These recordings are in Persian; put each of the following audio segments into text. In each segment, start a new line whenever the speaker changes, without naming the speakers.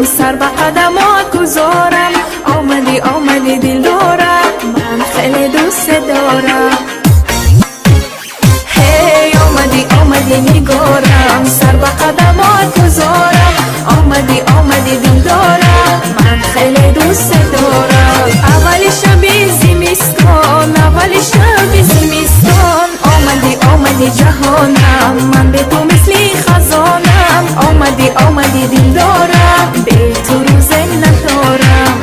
سر به قدمات گذارم. آمدی آمدی دل دارم، من خیلی دوست دارم. هی آمدی آمدی نگارم، سر به قدمات گذارم. آمدی آمدی دل دارم، من خیلی دوست دارم. اولی شب زمستان، اولی شب زمستان، آمدی آمدی جهانم، من به تو مثل خزانم. آمدی آمدی دل دارم، به تو روز ندارم.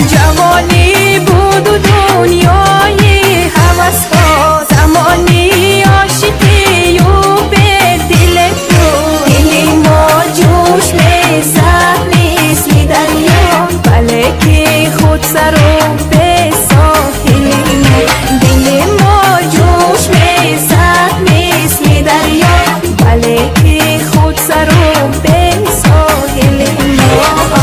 جوانی بود و دنیای هوس ها، زمانی عاشقی و به دل تو. دل ما جوش میزد مثل دریا، بله که خود سر و به ساحل. دل ما جوش میزد مثل دریا، بله که خود سر و به ساحل.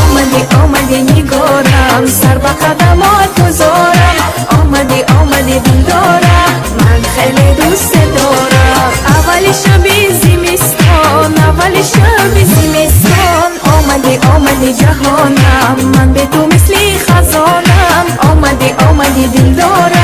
آمدی آمدی نگارم، سر به قدمات گذارم. آمدی آمدی دل دارم، من خیلی دوست دارم. اولی شب زمستان، اولی شب زمستان، آمدی آمدی جهانم، من به تو مثل خزانم. آمدی آمدی دل دارم،